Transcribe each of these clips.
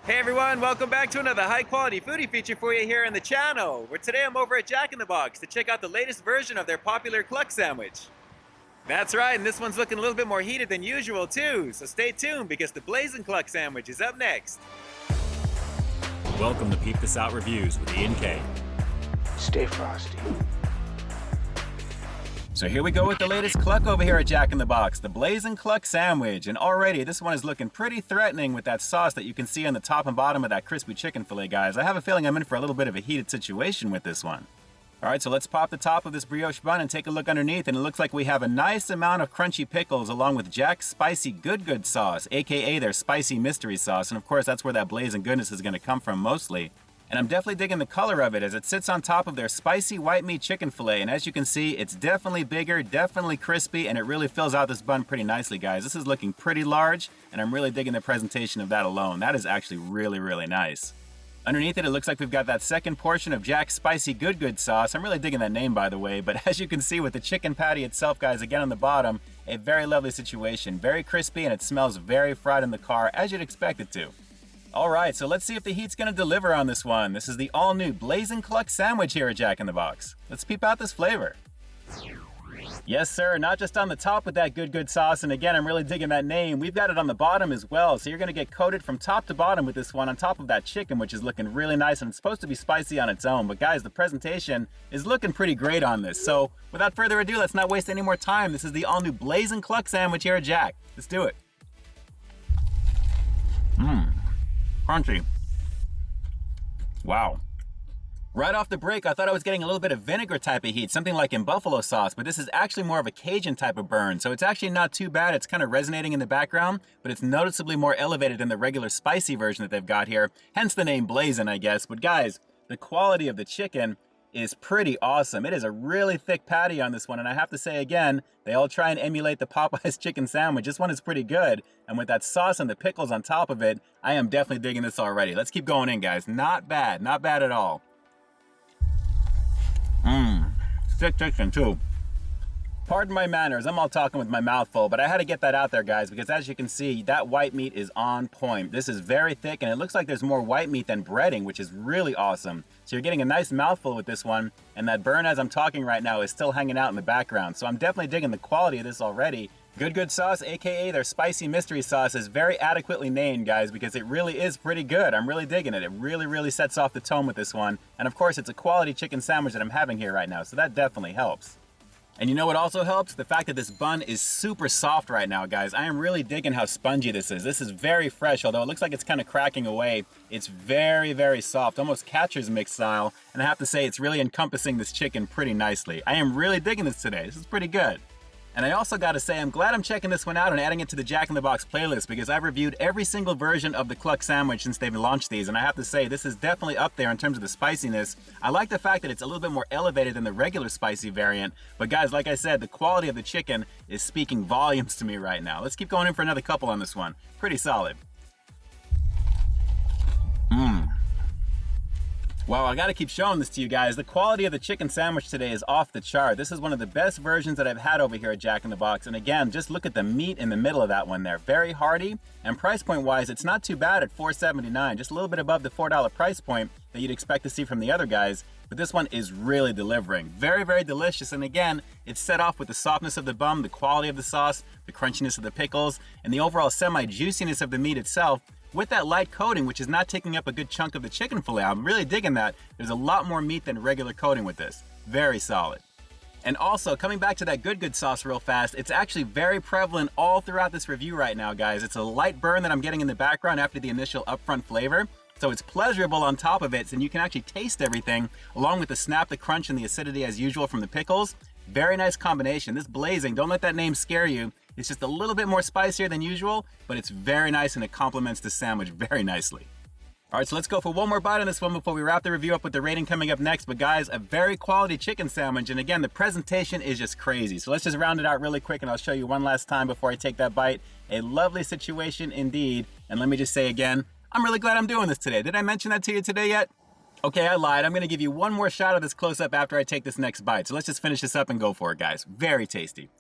Hey everyone, welcome back to another high quality foodie feature for you here on the channel, where today I'm over at Jack in the Box to check out the latest version of their popular cluck sandwich. That's right, and this one's looking a little bit more heated than usual too, so stay tuned because the Blazing Cluck sandwich is up next. Welcome to Peep This Out Reviews with Ian K. Stay frosty. So here we go with the latest cluck over here at Jack in the Box, the Blazing Cluck sandwich. And already this one is looking pretty threatening with that sauce that you can see on the top and bottom of that crispy chicken fillet, guys. I have a feeling I'm in for a little bit of a heated situation with this one. All right, so let's pop the top of this brioche bun and take a look underneath, and it looks like we have a nice amount of crunchy pickles along with Jack's Spicy Good sauce, aka their spicy mystery sauce. And of course, that's where that blazing goodness is going to come from mostly. And I'm definitely digging the color of it as it sits on top of their spicy white meat chicken fillet. And as you can see, it's definitely bigger, definitely crispy, and it really fills out this bun pretty nicely, guys. This is looking pretty large, and I'm really digging the presentation of that alone. That is actually really, really nice. Underneath it, it looks like we've got that second portion of Jack's Spicy Good sauce. I'm really digging that name, by the way. But as you can see with the chicken patty itself, guys, again on the bottom, a very lovely situation. Very crispy, and it smells very fried in the car, as you'd expect it to. Alright, so let's see if the heat's gonna deliver on this one. This is the all-new Blazing Cluck sandwich here at Jack in the Box. Let's peep out this flavor. Yes, sir, not just on the top with that good sauce, and again, I'm really digging that name. We've got it on the bottom as well, so you're gonna get coated from top to bottom with this one on top of that chicken, which is looking really nice, and it's supposed to be spicy on its own. But guys, the presentation is looking pretty great on this. So without further ado, let's not waste any more time. This is the all-new Blazing Cluck sandwich here at Jack. Let's do it. Crunchy. Wow. Right off the break, I thought I was getting a little bit of vinegar type of heat, something like in buffalo sauce, but this is actually more of a Cajun type of burn, so it's actually not too bad. It's kind of resonating in the background, but it's noticeably more elevated than the regular spicy version that they've got here, hence the name Blazing, I guess. But guys, the quality of the chicken is pretty awesome. It is a really thick patty on this one, and I have to say again, they all try and emulate the Popeyes chicken sandwich. This one is pretty good, and with that sauce and the pickles on top of it, I am definitely digging this already. Let's keep going in, guys. Not bad at all. Thick chicken too. Pardon my manners, I'm all talking with my mouth full, but I had to get that out there, guys, because as you can see, that white meat is on point. This is very thick, and it looks like there's more white meat than breading, which is really awesome. So you're getting a nice mouthful with this one, and that burn as I'm talking right now is still hanging out in the background. So I'm definitely digging the quality of this already. Good sauce, aka their spicy mystery sauce, is very adequately named, guys, because it really is pretty good. I'm really digging it. It really sets off the tone with this one. And of course, it's a quality chicken sandwich that I'm having here right now, so that definitely helps. And you know what also helps? The fact that this bun is super soft right now, guys. I am really digging how spongy this is. This is very fresh, although it looks like it's kind of cracking away. It's very soft, almost catcher's mitt style. And I have to say, it's really encompassing this chicken pretty nicely. I am really digging this today. This is pretty good. And I also gotta say, I'm glad I'm checking this one out and adding it to the Jack in the Box playlist, because I've reviewed every single version of the cluck sandwich since they've launched these, and I have to say, this is definitely up there in terms of the spiciness. I like the fact that it's a little bit more elevated than the regular spicy variant, but guys, like I said, the quality of the chicken is speaking volumes to me right now. Let's keep going in for another couple on this one. Pretty solid. Wow, I gotta keep showing this to you guys. The quality of the chicken sandwich today is off the chart. This is one of the best versions that I've had over here at Jack in the Box. And again, just look at the meat in the middle of that one there. Very hearty, and price point wise, it's not too bad at $4.79. Just a little bit above the $4 price point that you'd expect to see from the other guys. But this one is really delivering. Very delicious, and again, it's set off with the softness of the bun, the quality of the sauce, the crunchiness of the pickles, and the overall semi-juiciness of the meat itself, with that light coating, which is not taking up a good chunk of the chicken fillet. I'm really digging that. There's a lot more meat than regular coating with this. Very solid. And also, coming back to that good sauce real fast, it's actually very prevalent all throughout this review right now, guys. It's a light burn that I'm getting in the background after the initial upfront flavor. So it's pleasurable on top of it, and you can actually taste everything, along with the snap, the crunch, and the acidity as usual from the pickles. Very nice combination. This Blazing, don't let that name scare you. It's just a little bit more spicier than usual, but it's very nice and it complements the sandwich very nicely. All right, so let's go for one more bite on this one before we wrap the review up with the rating coming up next. But guys, a very quality chicken sandwich, and again, the presentation is just crazy. So let's just round it out really quick, and I'll show you one last time before I take that bite. A lovely situation indeed, and let me just say again, I'm really glad I'm doing this today. Did I mention that to you today yet? Okay, I lied. I'm gonna give you one more shot of this close-up after I take this next bite. So let's just finish this up and go for it, guys. Very tasty.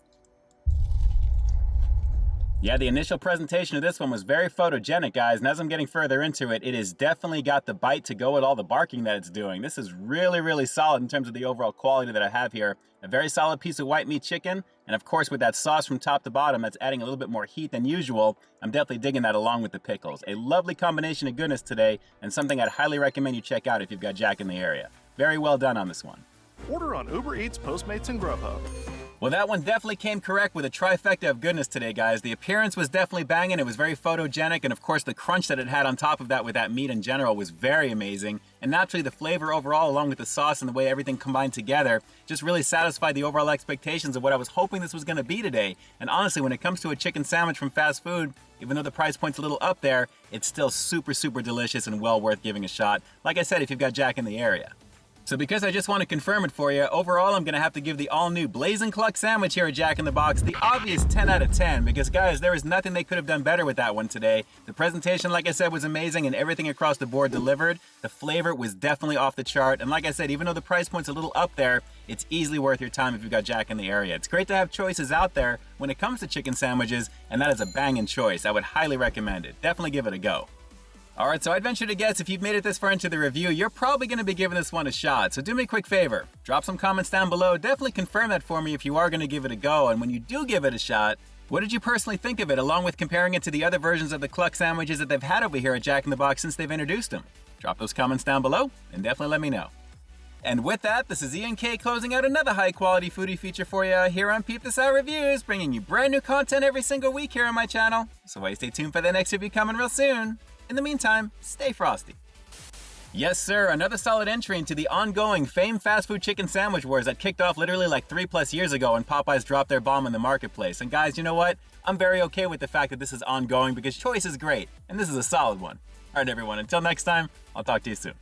Yeah, the initial presentation of this one was very photogenic, guys, and as I'm getting further into it, it has definitely got the bite to go with all the barking that it's doing. This is really, really solid in terms of the overall quality that I have here. A very solid piece of white meat chicken, and of course with that sauce from top to bottom that's adding a little bit more heat than usual, I'm definitely digging that along with the pickles. A lovely combination of goodness today, and something I'd highly recommend you check out if you've got Jack in the area. Very well done on this one. Order on Uber Eats, Postmates, and Grubhub. Well, that one definitely came correct with a trifecta of goodness today, guys. The appearance was definitely banging. It was very photogenic. And of course, the crunch that it had on top of that with that meat in general was very amazing. And naturally, the flavor overall, along with the sauce and the way everything combined together, just really satisfied the overall expectations of what I was hoping this was going to be today. And honestly, when it comes to a chicken sandwich from fast food, even though the price point's a little up there, it's still super, super delicious and well worth giving a shot. Like I said, if you've got Jack in the area. So because I just want to confirm it for you, overall I'm going to have to give the all-new Blazing Cluck sandwich here at Jack in the Box the obvious 10 out of 10 because, guys, there is nothing they could have done better with that one today. The presentation, like I said, was amazing and everything across the board delivered. The flavor was definitely off the chart. And like I said, even though the price point's a little up there, it's easily worth your time if you've got Jack in the area. It's great to have choices out there when it comes to chicken sandwiches, and that is a banging choice. I would highly recommend it. Definitely give it a go. Alright, so I'd venture to guess if you've made it this far into the review, you're probably going to be giving this one a shot. So do me a quick favor, drop some comments down below, definitely confirm that for me if you are going to give it a go, and when you do give it a shot, what did you personally think of it, along with comparing it to the other versions of the Cluck sandwiches that they've had over here at Jack in the Box since they've introduced them? Drop those comments down below, and definitely let me know. And with that, this is Ian K closing out another high-quality foodie feature for you here on Peep This Out Reviews, bringing you brand new content every single week here on my channel. So why stay tuned for the next review coming real soon. In the meantime, stay frosty. Yes, sir, another solid entry into the ongoing famed fast food chicken sandwich wars that kicked off literally like 3+ years ago when Popeyes dropped their bomb in the marketplace. And guys, you know what? I'm very okay with the fact that this is ongoing because choice is great, and this is a solid one. Alright everyone, until next time, I'll talk to you soon.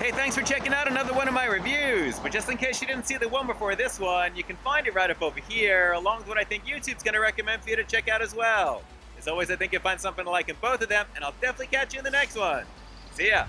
Hey, thanks for checking out another one of my reviews. But just in case you didn't see the one before this one, you can find it right up over here, along with what I think YouTube's going to recommend for you to check out as well. As always, I think you'll find something to like in both of them, and I'll definitely catch you in the next one. See ya!